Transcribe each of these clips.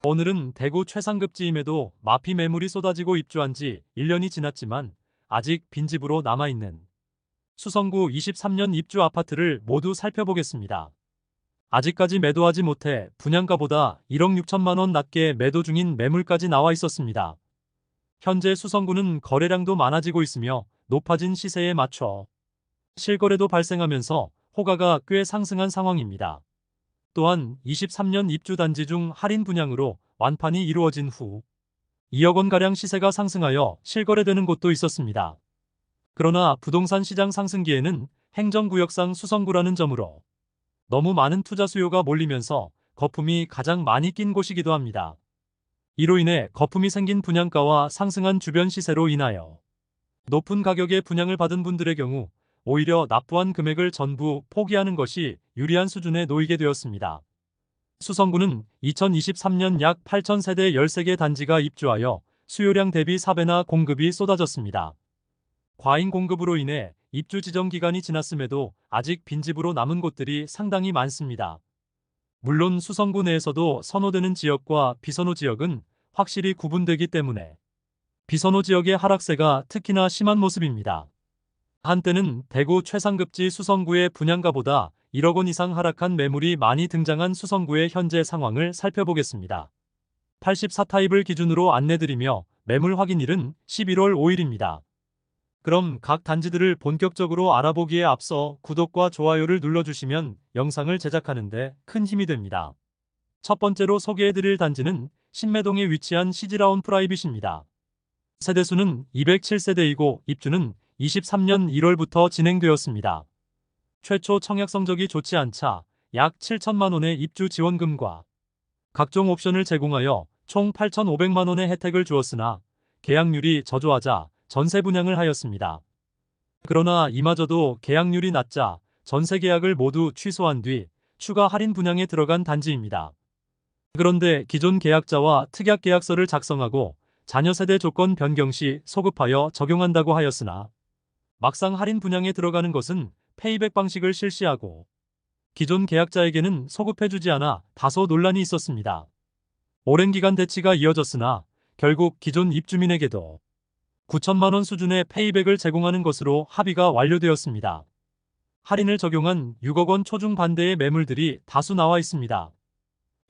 오늘은 대구 최상급지임에도 마피 매물이 쏟아지고 입주한 지 1년이 지났지만 아직 빈집으로 남아있는 수성구 23년 입주 아파트를 모두 살펴보겠습니다. 아직까지 매도하지 못해 분양가보다 1억 6천만 원 낮게 매도 중인 매물까지 나와 있었습니다. 현재 수성구는 거래량도 많아지고 있으며 높아진 시세에 맞춰 실거래도 발생하면서 호가가 꽤 상승한 상황입니다. 또한 23년 입주 단지 중 할인 분양으로 완판이 이루어진 후 2억 원가량 시세가 상승하여 실거래되는 곳도 있었습니다. 그러나 부동산 시장 상승기에는 행정구역상 수성구라는 점으로 너무 많은 투자 수요가 몰리면서 거품이 가장 많이 낀 곳이기도 합니다. 이로 인해 거품이 생긴 분양가와 상승한 주변 시세로 인하여 높은 가격에 분양을 받은 분들의 경우 오히려 납부한 금액을 전부 포기하는 것이 유리한 수준에 놓이게 되었습니다. 수성구는 2023년 약 8,000세대 13개 단지가 입주하여 수요량 대비 4배나 공급이 쏟아졌습니다. 과잉 공급으로 인해 입주 지정 기간이 지났음에도 아직 빈집으로 남은 곳들이 상당히 많습니다. 물론 수성구 내에서도 선호되는 지역과 비선호 지역은 확실히 구분되기 때문에 비선호 지역의 하락세가 특히나 심한 모습입니다. 한때는 대구 최상급지 수성구의 분양가보다 1억 원 이상 하락한 매물이 많이 등장한 수성구의 현재 상황을 살펴보겠습니다. 84타입을 기준으로 안내드리며 매물 확인일은 11월 5일입니다. 그럼 각 단지들을 본격적으로 알아보기에 앞서 구독과 좋아요를 눌러주시면 영상을 제작하는데 큰 힘이 됩니다. 첫 번째로 소개해드릴 단지는 신매동에 위치한 시즈라운 프라이빗입니다. 세대수는 207세대이고 입주는 23년 1월부터 진행되었습니다. 최초 청약 성적이 좋지 않자 약 7천만 원의 입주 지원금과 각종 옵션을 제공하여 총 8,500만 원의 혜택을 주었으나 계약률이 저조하자 전세 분양을 하였습니다. 그러나 이마저도 계약률이 낮자 전세 계약을 모두 취소한 뒤 추가 할인 분양에 들어간 단지입니다. 그런데 기존 계약자와 특약 계약서를 작성하고 자녀 세대 조건 변경 시 소급하여 적용한다고 하였으나 막상 할인 분양에 들어가는 것은 페이백 방식을 실시하고 기존 계약자에게는 소급해주지 않아 다소 논란이 있었습니다. 오랜 기간 대치가 이어졌으나 결국 기존 입주민에게도 9천만 원 수준의 페이백을 제공하는 것으로 합의가 완료되었습니다. 할인을 적용한 6억 원 초중 반대의 매물들이 다수 나와 있습니다.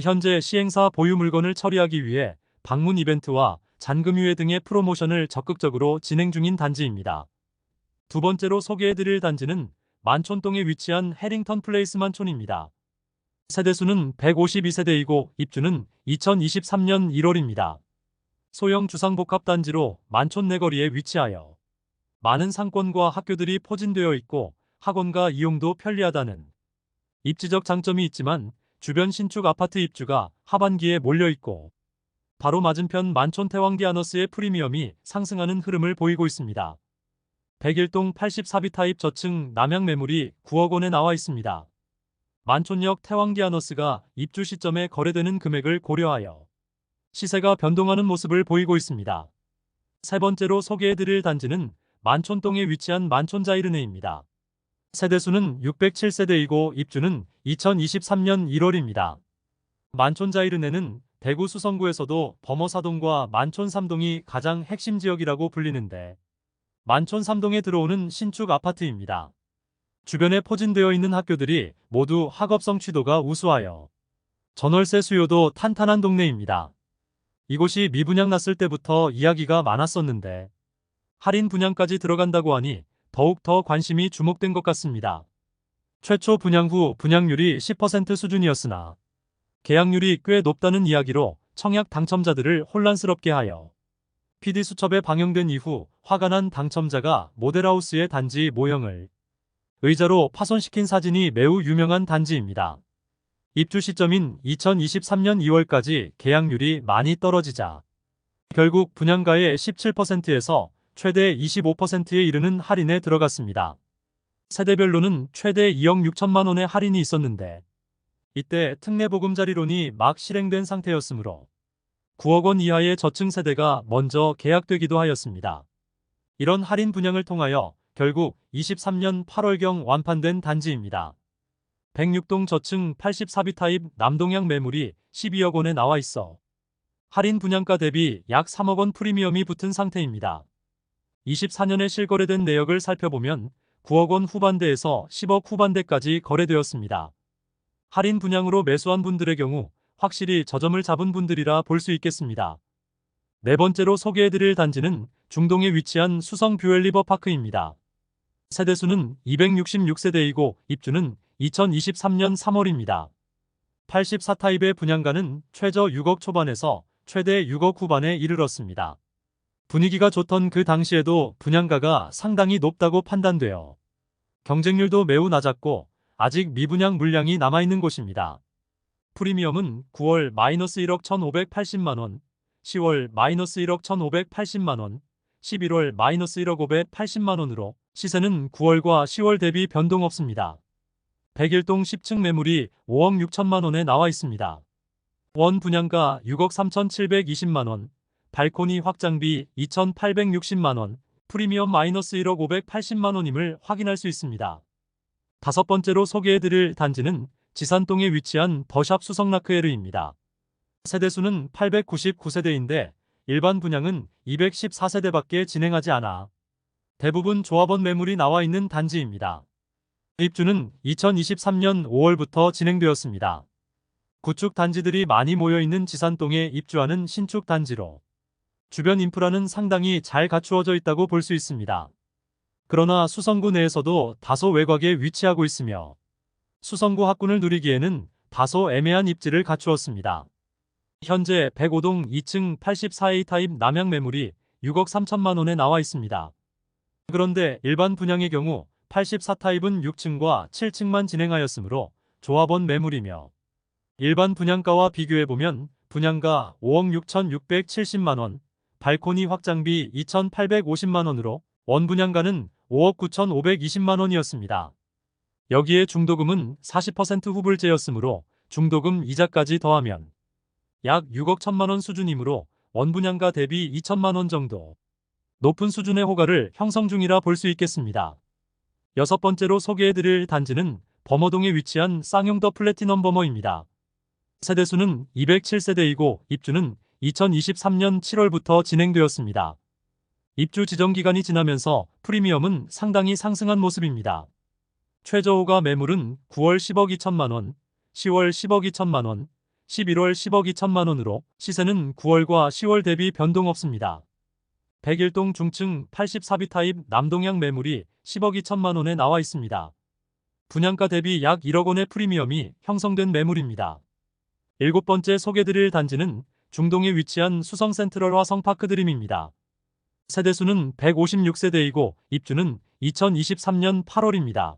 현재 시행사 보유 물건을 처리하기 위해 방문 이벤트와 잔금유예 등의 프로모션을 적극적으로 진행 중인 단지입니다. 두 번째로 소개해드릴 단지는 만촌동에 위치한 해링턴 플레이스 만촌입니다. 세대수는 152세대이고 입주는 2023년 1월입니다. 소형 주상복합단지로 만촌 내거리에 위치하여 많은 상권과 학교들이 포진되어 있고 학원과 이용도 편리하다는 입지적 장점이 있지만 주변 신축 아파트 입주가 하반기에 몰려있고 바로 맞은편 만촌 태왕기 아너스의 프리미엄이 상승하는 흐름을 보이고 있습니다. 101동 84비 타입 저층 남향 매물이 9억 원에 나와 있습니다. 만촌역 태왕기 아너스가 입주 시점에 거래되는 금액을 고려하여 시세가 변동하는 모습을 보이고 있습니다. 세 번째로 소개해드릴 단지는 만촌동에 위치한 만촌자이르네입니다. 세대수는 607세대이고 입주는 2023년 1월입니다. 만촌자이르네는 대구 수성구에서도 범어사동과 만촌 3동이 가장 핵심 지역이라고 불리는데 만촌 3동에 들어오는 신축 아파트입니다. 주변에 포진되어 있는 학교들이 모두 학업 성취도가 우수하여 전월세 수요도 탄탄한 동네입니다. 이곳이 미분양 났을 때부터 이야기가 많았었는데 할인 분양까지 들어간다고 하니 더욱 더 관심이 주목된 것 같습니다. 최초 분양 후 분양률이 10% 수준이었으나 계약률이 꽤 높다는 이야기로 청약 당첨자들을 혼란스럽게 하여 PD수첩에 방영된 이후 화가 난 당첨자가 모델하우스의 단지 모형을 의자로 파손시킨 사진이 매우 유명한 단지입니다. 입주 시점인 2023년 2월까지 계약률이 많이 떨어지자 결국 분양가의 17%에서 최대 25%에 이르는 할인에 들어갔습니다. 세대별로는 최대 2억 6천만 원의 할인이 있었는데 이때 특례보금자리론이 막 실행된 상태였으므로 9억 원 이하의 저층 세대가 먼저 계약되기도 하였습니다. 이런 할인 분양을 통하여 결국 23년 8월경 완판된 단지입니다. 106동 저층 84비 타입 남동향 매물이 12억 원에 나와 있어 할인 분양가 대비 약 3억 원 프리미엄이 붙은 상태입니다. 24년에 실거래된 내역을 살펴보면 9억 원 후반대에서 10억 후반대까지 거래되었습니다. 할인 분양으로 매수한 분들의 경우 확실히 저점을 잡은 분들이라 볼 수 있겠습니다. 네 번째로 소개해드릴 단지는 중동에 위치한 수성 뷰엘리버파크입니다. 세대수는 266세대이고 입주는 2023년 3월입니다. 84타입의 분양가는 최저 6억 초반에서 최대 6억 후반에 이르렀습니다. 분위기가 좋던 그 당시에도 분양가가 상당히 높다고 판단되어 경쟁률도 매우 낮았고 아직 미분양 물량이 남아있는 곳입니다. 프리미엄은 9월 -1억 1,580만원, 10월 -1억 1,580만원, 11월 -1억 580만원으로 시세는 9월과 10월 대비 변동 없습니다. 101동 10층 매물이 5억 6천만원에 나와 있습니다. 원 분양가 6억 3,720만원, 발코니 확장비 2,860만원, 프리미엄 -1억 580만원임을 확인할 수 있습니다. 다섯 번째로 소개해드릴 단지는 지산동에 위치한 더샵 수성라크에르입니다. 세대수는 899세대인데 일반 분양은 214세대밖에 진행하지 않아 대부분 조합원 매물이 나와 있는 단지입니다. 입주는 2023년 5월부터 진행되었습니다. 구축 단지들이 많이 모여있는 지산동에 입주하는 신축 단지로 주변 인프라는 상당히 잘 갖추어져 있다고 볼 수 있습니다. 그러나 수성구 내에서도 다소 외곽에 위치하고 있으며 수성구 학군을 누리기에는 다소 애매한 입지를 갖추었습니다. 현재 105동 2층 84A 타입 남향 매물이 6억 3천만원에 나와 있습니다. 그런데 일반 분양의 경우 84타입은 6층과 7층만 진행하였으므로 조합원 매물이며 일반 분양가와 비교해보면 분양가 5억 6,670만원, 발코니 확장비 2,850만원으로 원 분양가는 5억 9,520만원이었습니다. 여기에 중도금은 40% 후불제였으므로 중도금 이자까지 더하면 약 6억 1천만원 수준이므로 원 분양가 대비 2천만원 정도 높은 수준의 호가를 형성 중이라 볼 수 있겠습니다. 여섯 번째로 소개해드릴 단지는 범어동에 위치한 쌍용 더 플래티넘 범어입니다. 세대수는 207세대이고 입주는 2023년 7월부터 진행되었습니다. 입주 지정 기간이 지나면서 프리미엄은 상당히 상승한 모습입니다. 최저호가 매물은 9월 10억 2천만원, 10월 10억 2천만원, 11월 10억 2천만원으로 시세는 9월과 10월 대비 변동 없습니다. 101동 중층 84B 타입 남동향 매물이 10억 2천만원에 나와 있습니다. 분양가 대비 약 1억 원의 프리미엄이 형성된 매물입니다. 일곱 번째 소개드릴 단지는 중동에 위치한 수성 센트럴 화성 파크드림입니다. 세대수는 156세대이고 입주는 2023년 8월입니다.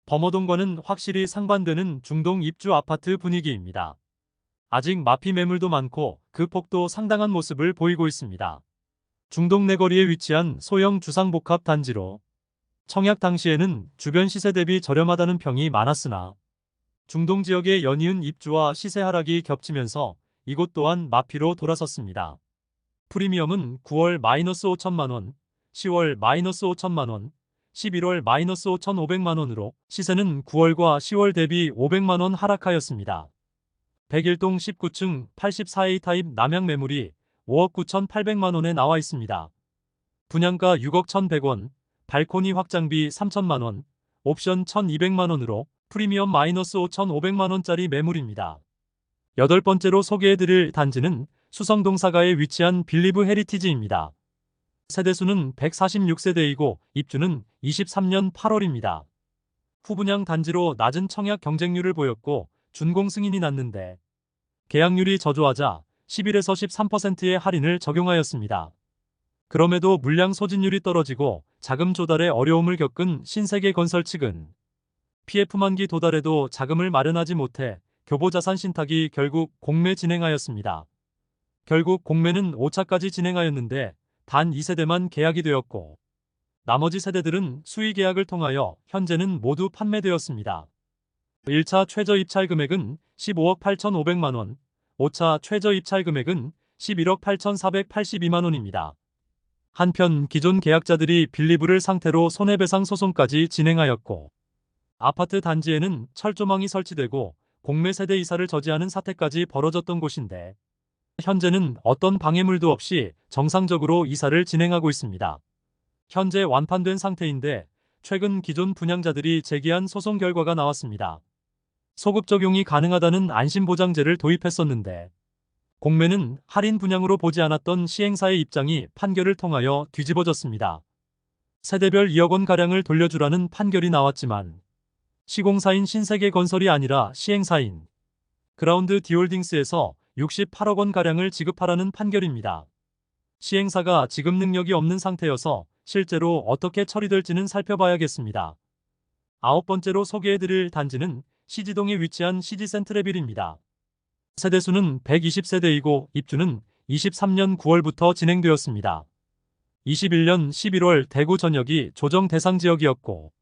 범어동과는 확실히 상반되는 중동 입주 아파트 분위기입니다. 아직 마피 매물도 많고 그 폭도 상당한 모습을 보이고 있습니다. 중동 내거리에 위치한 소형 주상복합 단지로 청약 당시에는 주변 시세 대비 저렴하다는 평이 많았으나 중동 지역의 연이은 입주와 시세 하락이 겹치면서 이곳 또한 마피로 돌아섰습니다. 프리미엄은 9월 -5천만원, 10월 -5천만원, 11월 -5,500만원으로 시세는 9월과 10월 대비 500만원 하락하였습니다. 101동 19층 84A 타입 남향 매물이 5억 9,800만원에 나와 있습니다. 분양가 6억 1,100원, 발코니 확장비 3천만원, 옵션 1,200만원으로 프리미엄 -5,500만원짜리 매물입니다. 여덟 번째로 소개해드릴 단지는 수성동 사가에 위치한 빌리브 헤리티지입니다. 세대수는 146세대이고 입주는 23년 8월입니다. 후분양 단지로 낮은 청약 경쟁률을 보였고 준공 승인이 났는데 계약률이 저조하자 11에서 13%의 할인을 적용하였습니다. 그럼에도 물량 소진율이 떨어지고 자금 조달에 어려움을 겪은 신세계건설 측은 PF 만기 도달에도 자금을 마련하지 못해 교보자산 신탁이 결국 공매 진행하였습니다. 결국 공매는 5차까지 진행하였는데 단 2세대만 계약이 되었고 나머지 세대들은 수의 계약을 통하여 현재는 모두 판매되었습니다. 1차 최저 입찰 금액은 15억 8,500만원, 5차 최저 입찰 금액은 11억 8,482만원입니다. 한편 기존 계약자들이 빌리브를 상태로 손해배상 소송까지 진행하였고 아파트 단지에는 철조망이 설치되고 공매 세대 이사를 저지하는 사태까지 벌어졌던 곳인데 현재는 어떤 방해물도 없이 정상적으로 이사를 진행하고 있습니다. 현재 완판된 상태인데 최근 기존 분양자들이 제기한 소송 결과가 나왔습니다. 소급 적용이 가능하다는 안심보장제를 도입했었는데 공매는 할인 분양으로 보지 않았던 시행사의 입장이 판결을 통하여 뒤집어졌습니다. 세대별 2억 원가량을 돌려주라는 판결이 나왔지만 시공사인 신세계건설이 아니라 시행사인 그라운드 디홀딩스에서 68억 원가량을 지급하라는 판결입니다. 시행사가 지급 능력이 없는 상태여서 실제로 어떻게 처리될지는 살펴봐야겠습니다. 아홉 번째로 소개해드릴 단지는 시지동에 위치한 시지센트레빌입니다. 세대수는 120세대이고 입주는 23년 9월부터 진행되었습니다. 21년 11월 대구 전역이 조정 대상 지역이었고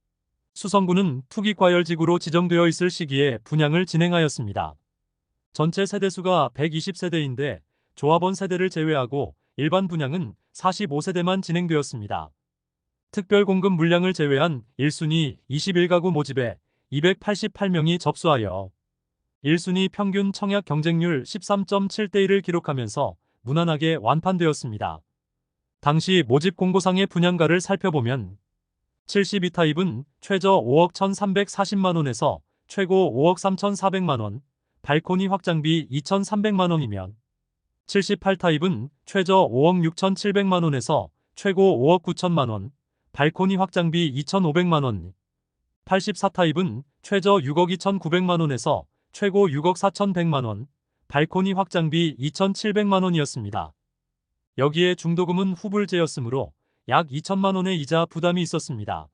수성구는 투기과열지구로 지정되어 있을 시기에 분양을 진행하였습니다. 전체 세대수가 120세대인데 조합원 세대를 제외하고 일반 분양은 45세대만 진행되었습니다. 특별 공급 물량을 제외한 1순위 21가구 모집에 288명이 접수하여 1순위 평균 청약 경쟁률 13.7대1을 기록하면서 무난하게 완판되었습니다. 당시 모집 공고상의 분양가를 살펴보면 72타입은 최저 5억 1,340만원에서 최고 5억 3,400만원, 발코니 확장비 2,300만원이면 78타입은 최저 5억 6,700만원에서 최고 5억 9천만원, 발코니 확장비 2,500만원, 84타입은 최저 6억 2,900만원에서 최고 6억 4,100만원, 발코니 확장비 2,700만원이었습니다. 여기에 중도금은 후불제였으므로 약 2천만원의 이자 부담이 있었습니다.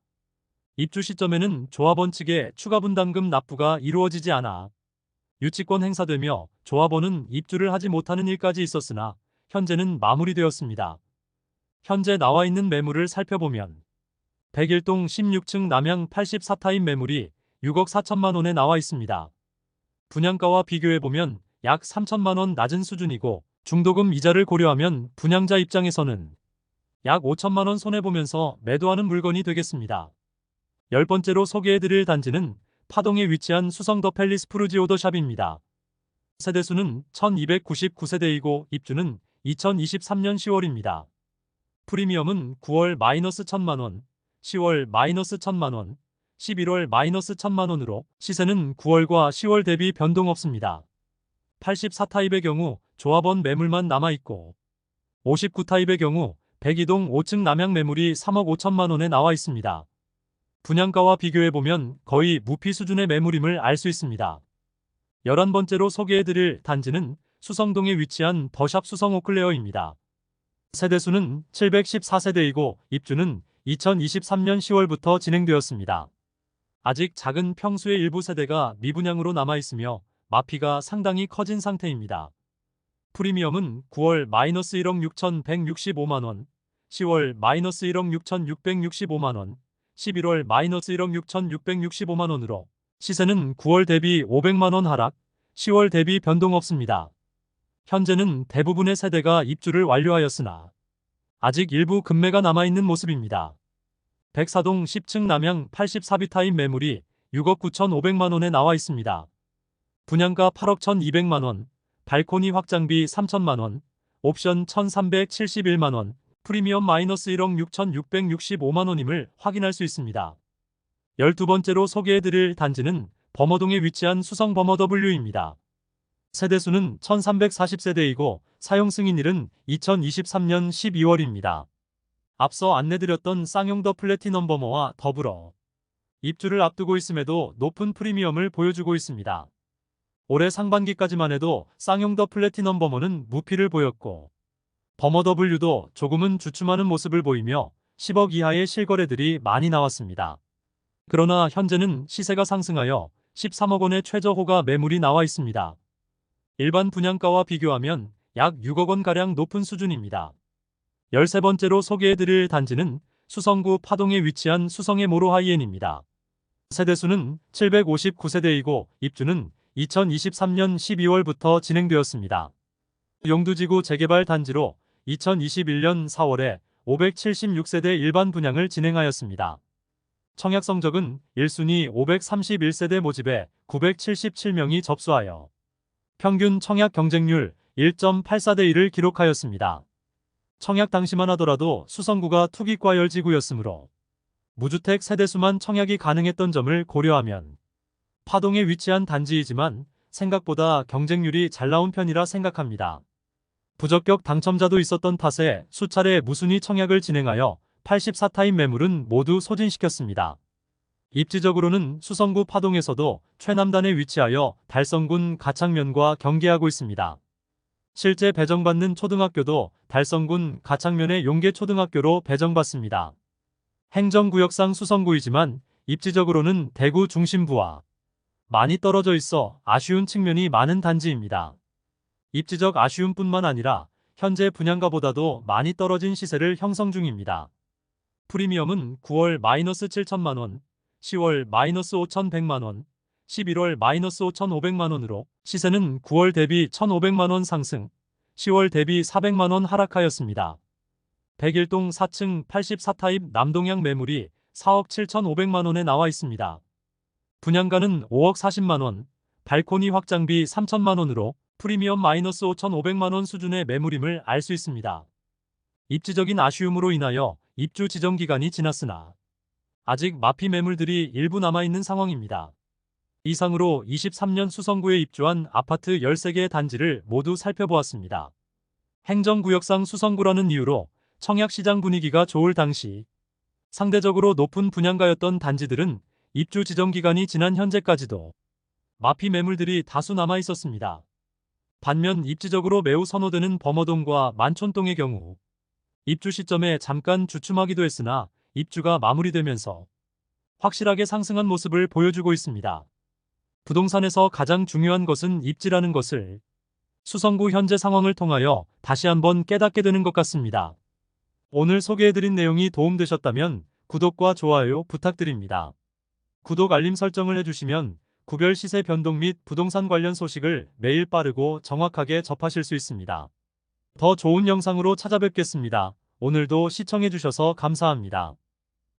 입주 시점에는 조합원 측에 추가 분담금 납부가 이루어지지 않아 유치권 행사되며 조합원은 입주를 하지 못하는 일까지 있었으나 현재는 마무리되었습니다. 현재 나와 있는 매물을 살펴보면 101동 16층 남양 84타입 매물이 6억 4천만원에 나와 있습니다. 분양가와 비교해보면 약 3천만원 낮은 수준이고 중도금 이자를 고려하면 분양자 입장에서는 약 5천만원 손해보면서 매도하는 물건이 되겠습니다. 10번째로 소개해드릴 단지는 파동에 위치한 수성 더 팰리스 푸르지오더샵입니다. 세대수는 1299세대이고 입주는 2023년 10월입니다. 프리미엄은 9월 -1,000만원, 10월 -1,000만원, 11월 -1,000만원으로 시세는 9월과 10월 대비 변동 없습니다. 84타입의 경우 조합원 매물만 남아있고 59타입의 경우 102동 5층 남양 매물이 3억 5천만원에 나와 있습니다. 분양가와 비교해보면 거의 무피 수준의 매물임을 알 수 있습니다. 11번째로 소개해드릴 단지는 수성동에 위치한 더샵 수성 오클레어입니다. 세대수는 714세대이고 입주는 2023년 10월부터 진행되었습니다. 아직 작은 평수의 일부 세대가 미분양으로 남아있으며 마피가 상당히 커진 상태입니다. 프리미엄은 9월 -1억 6,165만원, 10월 -1억 6,665만원, 11월 -1억 6,665만원으로 시세는 9월 대비 500만원 하락, 10월 대비 변동 없습니다. 현재는 대부분의 세대가 입주를 완료하였으나 아직 일부 급매가 남아있는 모습입니다. 104동 10층 남양 84비타입 매물이 6억 9,500만원에 나와 있습니다. 분양가 8억 1,200만원, 발코니 확장비 3천만원, 옵션 1,371만원, 프리미엄 -1억 6,665만원임을 확인할 수 있습니다. 12번째로 소개해드릴 단지는 범어동에 위치한 수성 범어 W입니다. 세대수는 1340세대이고 사용 승인일은 2023년 12월입니다. 앞서 안내드렸던 쌍용 더 플래티넘 범어와 더불어 입주를 앞두고 있음에도 높은 프리미엄을 보여주고 있습니다. 올해 상반기까지만 해도 쌍용 더 플래티넘 범어는 무피를 보였고 범어 W도 조금은 주춤하는 모습을 보이며 10억 이하의 실거래들이 많이 나왔습니다. 그러나 현재는 시세가 상승하여 13억 원의 최저호가 매물이 나와 있습니다. 일반 분양가와 비교하면 약 6억 원가량 높은 수준입니다. 13번째로 소개해드릴 단지는 수성구 파동에 위치한 수성의 모로 하이엔입니다. 세대수는 759세대이고 입주는 2023년 12월부터 진행되었습니다. 용두지구 재개발 단지로 2021년 4월에 576세대 일반 분양을 진행하였습니다. 청약 성적은 1순위 531세대 모집에 977명이 접수하여 평균 청약 경쟁률 1.84대 1을 기록하였습니다. 청약 당시만 하더라도 수성구가 투기과열지구였으므로 무주택 세대수만 청약이 가능했던 점을 고려하면 파동에 위치한 단지이지만 생각보다 경쟁률이 잘 나온 편이라 생각합니다. 부적격 당첨자도 있었던 탓에 수차례 무순위 청약을 진행하여 84타입 매물은 모두 소진시켰습니다. 입지적으로는 수성구 파동에서도 최남단에 위치하여 달성군 가창면과 경계하고 있습니다. 실제 배정받는 초등학교도 달성군 가창면의 용계초등학교로 배정받습니다. 행정구역상 수성구이지만 입지적으로는 대구 중심부와 많이 떨어져 있어 아쉬운 측면이 많은 단지입니다. 입지적 아쉬움뿐만 아니라 현재 분양가보다도 많이 떨어진 시세를 형성 중입니다. 프리미엄은 9월 -7천만원, 10월 -5,100만원, 11월 -5,500만원으로 시세는 9월 대비 1,500만원 상승, 10월 대비 400만원 하락하였습니다. 101동 4층 84타입 남동향 매물이 4억 7,500만원에 나와 있습니다. 분양가는 5억 40만원, 발코니 확장비 3천만원으로 프리미엄 -5,500만원 수준의 매물임을 알 수 있습니다. 입지적인 아쉬움으로 인하여 입주 지정 기간이 지났으나 아직 마피 매물들이 일부 남아있는 상황입니다. 이상으로 23년 수성구에 입주한 아파트 13개의 단지를 모두 살펴보았습니다. 행정구역상 수성구라는 이유로 청약시장 분위기가 좋을 당시 상대적으로 높은 분양가였던 단지들은 입주 지정 기간이 지난 현재까지도 마피 매물들이 다수 남아 있었습니다. 반면 입지적으로 매우 선호되는 범어동과 만촌동의 경우 입주 시점에 잠깐 주춤하기도 했으나 입주가 마무리되면서 확실하게 상승한 모습을 보여주고 있습니다. 부동산에서 가장 중요한 것은 입지라는 것을 수성구 현재 상황을 통하여 다시 한번 깨닫게 되는 것 같습니다. 오늘 소개해드린 내용이 도움되셨다면 구독과 좋아요 부탁드립니다. 구독 알림 설정을 해주시면 구별 시세 변동 및 부동산 관련 소식을 매일 빠르고 정확하게 접하실 수 있습니다. 더 좋은 영상으로 찾아뵙겠습니다. 오늘도 시청해주셔서 감사합니다.